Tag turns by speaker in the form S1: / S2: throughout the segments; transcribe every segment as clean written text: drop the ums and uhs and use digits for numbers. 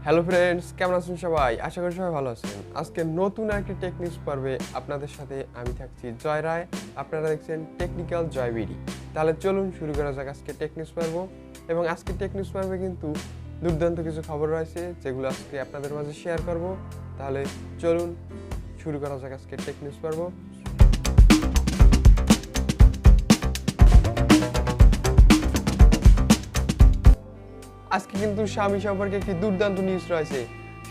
S1: Hello friends, কেমন আছেন সবাই? আশা করি সবাই ভালো আছেন। আজকে নতুন একটি টেকনিক্স পর্বে আপনাদের সাথে আমি থাকছি জয় রায়। আপনারা দেখছেন টেকনিক্যাল জয় বিডি। তাহলে চলুন শুরু করা যাক আজকে টেকনিক্স পর্ব। এবং আজকে টেকনিক্স পর্বে কিন্তু দুর্দান্ত কিছু খবর রয়েছে যেগুলো আজকে আপনাদের মাঝে শেয়ার করব। তাহলে চলুন শুরু করা যাক আজকে টেকনিক্স পর্ব। আজকে কিন্তু Xiaomi সম্পর্কে একটি দুর্দান্ত নিউজ রয়েছে।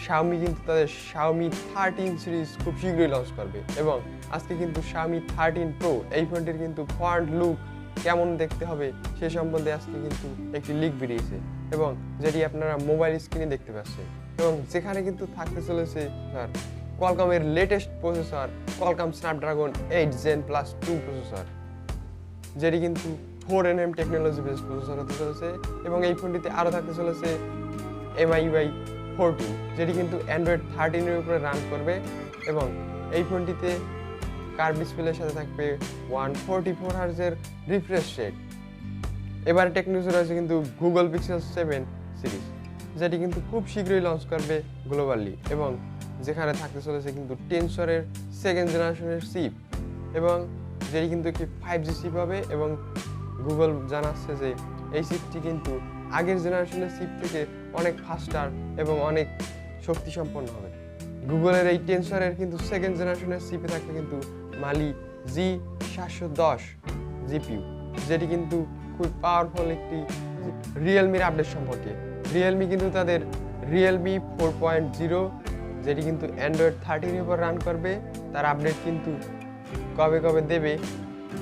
S1: Xiaomi কিন্তু তাদের Xiaomi 13 সিরিজ খুব শীঘ্রই লঞ্চ করবে এবং আজকে কিন্তু Xiaomi 13 Pro এই ফোনটির কিন্তু ফ্রন্ট লুক কেমন দেখতে হবে সে সম্বন্ধে আজকে কিন্তু একটি লিক বেরিয়েছে এবং যেটি আপনারা মোবাইল স্ক্রিনে দেখতে পাচ্ছেন এবং যেখানে কিন্তু থাকতে চলেছে কোয়ালকমের latest processor Qualcomm Snapdragon 8 Gen Plus 2 processor, যেটি কিন্তু 4nm টেকনোলজি বেস প্রসেসর হতে চলেছে এবং এই ফোনটিতে আরও থাকতে চলেছে MIUI 14, যেটি কিন্তু অ্যান্ড্রয়েড 13 এর উপরে রান করবে এবং এই ফোনটিতে কার্ভ ডিসপ্লের সাথে থাকবে 144 হার্জের রিফ্রেশ রেট। এবার টেকনিক্স রয়েছে কিন্তু গুগল পিক্সেল 7 সিরিজ, যেটি কিন্তু খুব শীঘ্রই লঞ্চ করবে গ্লোবালি এবং যেখানে থাকতে চলেছে কিন্তু টেনসরের সেকেন্ড জেনারেশনের চিপ এবং যেটি কিন্তু একটি 5G চিপ হবে এবং গুগল জানাচ্ছে যে এই চিপটি কিন্তু আগের জেনারেশনের চিপ থেকে অনেক ফাস্টার এবং অনেক শক্তি সম্পন্ন হবে। গুগলের এই টেনসরের কিন্তু সেকেন্ড জেনারেশনের চিপে থাকবে কিন্তু মালি G710 জিপিইউ, যেটি কিন্তু খুব পাওয়ারফুল একটি রিয়েলমির আপডেট সম্পর্কে। রিয়েলমি কিন্তু তাদের রিয়েলমি 4.0, যেটি কিন্তু অ্যান্ড্রয়েড 13 এর উপর রান করবে, তার আপডেট কিন্তু কবে কবে দেবে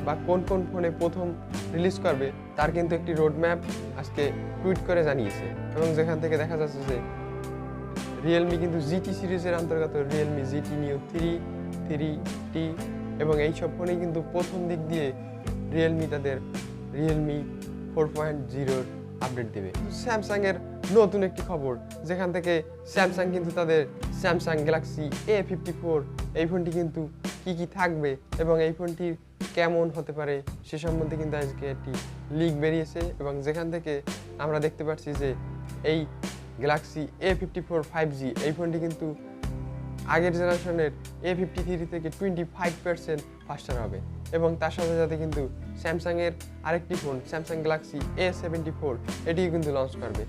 S1: বা কোন কোন ফোনে প্রথম রিলিজ করবে তার কিন্তু একটি রোডম্যাপ আজকে টুইট করে জানিয়েছে এবং যেখান থেকে দেখা যাচ্ছে যে রিয়েলমি কিন্তু জিটি সিরিজের অন্তর্গত রিয়েলমি জিটি নিউ 3T এবং এই সব ফোনেই কিন্তু প্রথম দিক দিয়ে রিয়েলমি তাদের রিয়েলমি 4.0 আপডেট দেবে। স্যামসাং এর নতুন একটি খবর, যেখান থেকে স্যামসাং কিন্তু তাদের স্যামসাং গ্যালাক্সি A54 এই ফোনটি কিন্তু কি থাকবে এবং এই ফোনটির কেমন হতে পারে সে সম্বন্ধে কিন্তু আজকে একটি লিক বেরিয়েছে এবং যেখান থেকে আমরা দেখতে পাচ্ছি যে এই গ্যালাক্সি A54 5G এই ফোনটি কিন্তু আগের জেনারেশনের A53 থেকে 25% ফাস্টার হবে এবং তার সাথে সাথে কিন্তু স্যামসাংয়ের আরেকটি ফোন স্যামসাং গ্যালাক্সি A74 এটিও কিন্তু লঞ্চ করবে,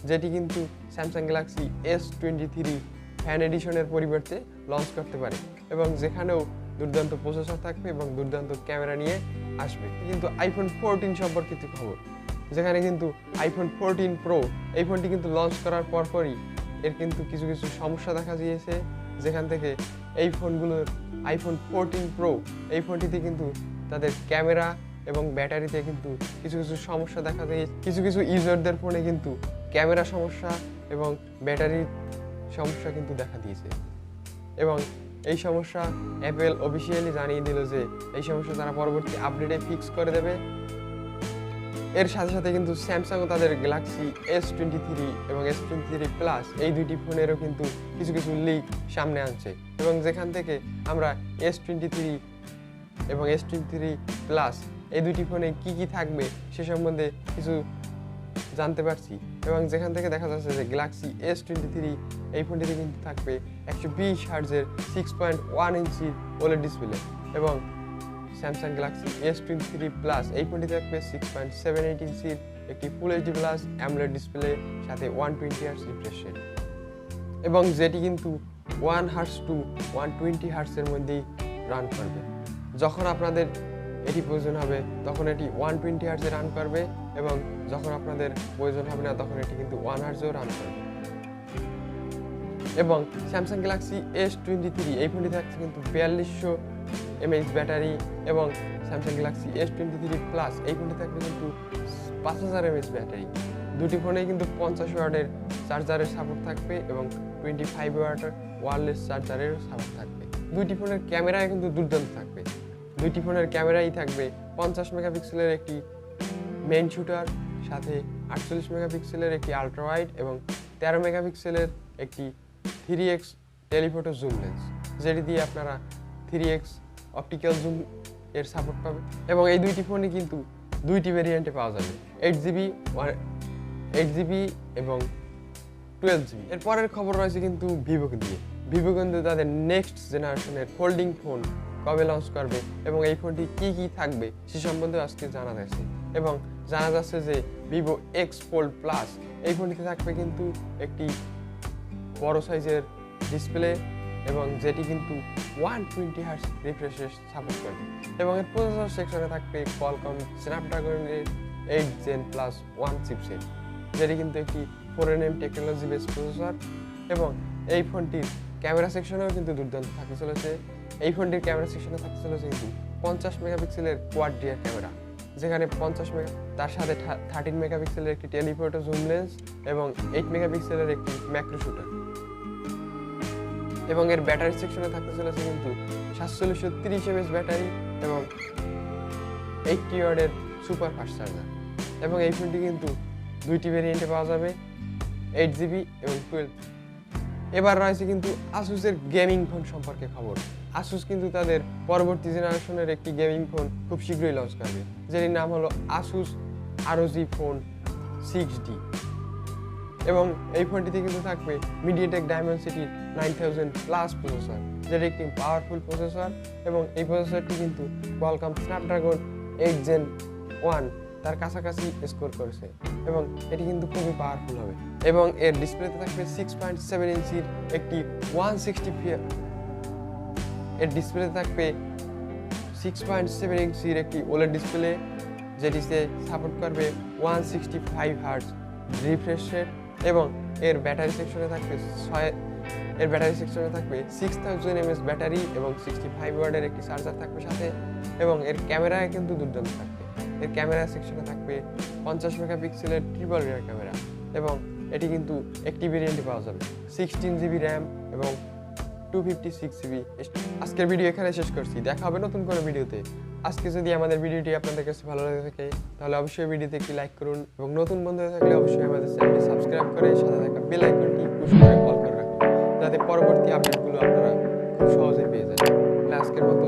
S1: যেটি কিন্তু স্যামসাং গ্যালাক্সি S23 ফ্যান এডিশনের পরিবর্তে লঞ্চ করতে পারে এবং যেখানেও দুর্দান্ত প্রসেসর থাকবে এবং দুর্দান্ত ক্যামেরা নিয়ে আসবে। কিন্তু আইফোন 14 সম্পর্কিত খবর, যেখানে কিন্তু আইফোন 14 প্রো এই ফোনটি কিন্তু লঞ্চ করার পরপরই এর কিন্তু কিছু কিছু সমস্যা দেখা দিয়েছে, যেখান থেকে এই ফোনগুলোর আইফোন 14 প্রো এই ফোনটিতে কিন্তু তাদের ক্যামেরা এবং ব্যাটারিতে কিন্তু কিছু কিছু সমস্যা দেখা যায়। কিছু কিছু ইউজারদের ফোনে কিন্তু ক্যামেরা সমস্যা এবং ব্যাটারির সমস্যা কিন্তু দেখা দিয়েছে এবং এই সমস্যা অ্যাপেল অফিসিয়ালি জানিয়ে দিল যে এই সমস্যা তারা পরবর্তী আপডেটে ফিক্স করে দেবে। এর সাথে সাথে কিন্তু স্যামসাংও তাদের গ্যালাক্সি S23 এবং S23 প্লাস এই দুইটি ফোনেরও কিন্তু কিছু কিছু লিক সামনে আনছে এবং যেখান থেকে আমরা S23 এবং S23 প্লাস এই দুইটি ফোনে কি থাকবে সে সম্বন্ধে কিছু জানতে পারছি এবং যেখান থেকে দেখা যাচ্ছে যে গ্যালাক্সি S23 এই ফোনটিতে কিন্তু থাকবে 120 হার্জের 6.1 ইঞ্চির OLED ডিসপ্লে এবং স্যামসাং গ্যালাক্সি S23 প্লাস এই ফোনটিতে থাকবে 6.78 ইঞ্চির একটি full HD plus AMOLED display সাথে 120 হার্জ রিফ্রেশ রেট এবং যেটি কিন্তু 1 হার্জ টু 120 হার্জের মধ্যেই রান করবে। যখন আপনাদের এটি প্রয়োজন হবে তখন এটি 120 হার্জে রান করবে এবং যখন আপনাদের প্রয়োজন হবে না তখন এটি কিন্তু 1 হার্জেও রান করবে। এবং স্যামসাং গ্যালাক্সি S23 এই ফোনটি থাকছে কিন্তু 4200 mAh ব্যাটারি এবং স্যামসাং গ্যালাক্সি S23 প্লাস এই ফোনটি থাকবে কিন্তু 5000 mAh ব্যাটারি। দুটি ফোনেই কিন্তু 50 ওয়াটের চার্জারের সাপোর্ট থাকবে এবং 25 ওয়াটের ওয়্যারলেস চার্জারের সাপোর্ট থাকবে। দুইটি ফোনের ক্যামেরায় কিন্তু দুর্দান্ত থাকবে। দুইটি ফোনের ক্যামেরাই থাকবে 50 মেগাপিক্সেলের একটি মেইন শুটার, সাথে 48 মেগাপিক্সেলের একটি আলট্রা ওয়াইড এবং 13 মেগাপিক্সেলের একটি 3x টেলিফোটো জুম লেন্স, যেটি দিয়ে আপনারা 3x অপটিক্যাল জুম এর সাপোর্ট পাবে এবং এই দুইটি ফোনে কিন্তু দুইটি ভেরিয়েন্টে পাওয়া যাবে, 8GB এবং 12GB। এর পরের খবর রয়েছে কিন্তু ভিভোকে দিয়ে। ভিভো কিন্তু তাদের নেক্সট জেনারেশনের ফোল্ডিং ফোন কবে লঞ্চ করবে এবং এই ফোনটি কি থাকবে সে সম্বন্ধে আজকে জানা যাচ্ছে। এবং জানা যাচ্ছে যে ভিভো এক্স ফোল্ড প্লাস এই ফোনটিতে থাকবে কিন্তু একটি বড় সাইজের ডিসপ্লে এবং যেটি কিন্তু 120 হার্টজ রিফ্রেশ সাপোর্ট করবে এবং এর প্রসেসর সেকশনে থাকবে কোয়ালকম স্ন্যাপড্রাগনের 8 Gen Plus 1 চিপসেট, যেটি কিন্তু একটি 4nm টেকনোলজি বেস প্রসেসর। এবং এই ফোনটির ক্যামেরা সেকশনেও কিন্তু দুর্দান্ত থাকতে চলেছে। এই ফোনটির ক্যামেরা সেকশনে থাকতে চলেছে কিন্তু 50 মেগাপিক্সেলের কোয়াড রিয়ার ক্যামেরা, যেখানে 50 মেগা তার সাথে 13 মেগাপিক্সেলের একটি টেলিফোটো জুম লেন্স এবং 8 মেগাপিক্সেলের একটি ম্যাক্রো শুটার। এবং এর ব্যাটারি সেকশনে থাকতে চলেছে কিন্তু 4730 mAh ব্যাটারি এবং 80 ওয়াটের সুপার ফাস্ট চার্জার। এবং এই ফোনটি কিন্তু দুইটি ভেরিয়েন্টে পাওয়া যাবে, 8GB এবং 12। এবার রয়েছে কিন্তু আসুসের গেমিং ফোন সম্পর্কে খবর। আসুস কিন্তু তাদের পরবর্তী জেনারেশনের একটি গেমিং ফোন খুব শীঘ্রই লঞ্চ করবে, যেটির নাম হলো আসুস ROG ফোন 6D। এবং এই ফোনটিতে কিন্তু থাকবে মিডিয়াটেক ডায়মেনসিটির 9000+ প্রসেসর, যেটি একটি পাওয়ারফুল প্রসেসর এবং এই প্রসেসরটি কিন্তু কোয়ালকম স্ন্যাপড্রাগন 8 Gen 1 তার কাছাকাছি স্কোর করেছে এবং এটি কিন্তু খুবই পাওয়ারফুল হবে। এবং এর ডিসপ্লেতে থাকবে 6.7 ইঞ্চির একটি 160 এর ডিসপ্লেতে থাকবে 6.7 ইঞ্চির একটি ওলেড ডিসপ্লে, যেটিতে সাপোর্ট করবে 165 হার্টজ রিফ্রেশ রেট। এবং এর ব্যাটারি সেকশনে থাকবে 6000 mAh ব্যাটারি এবং 65 ওয়াটের একটি চার্জার থাকবে সাথে। এবং এর ক্যামেরায় কিন্তু দুর্দান্ত থাকবে। এর ক্যামেরা সেকশনে থাকবে 50 মেগাপিক্সেলের ট্রিপল রিয়ার ক্যামেরা এবং এটি কিন্তু একটি ভেরিয়েন্টে পাওয়া যাবে, 16GB র্যাম এবং 256GB। আজকের ভিডিও এখানে শেষ করছি, দেখা হবে নতুন কোনো ভিডিওতে। আজকে যদি আমাদের ভিডিওটি আপনাদের কাছে ভালো লাগে থাকে তাহলে অবশ্যই ভিডিওতে একটি লাইক করুন এবং নতুন বন্ধু হয়ে থাকলে অবশ্যই আমাদের চ্যানেলটি সাবস্ক্রাইব করে সাথে থাকা বেল আইকনটি পুশ করে অল করে রাখুন, যাতে পরবর্তী আপডেটগুলো আপনারা খুব সহজেই পেয়ে যান। আজকের মতো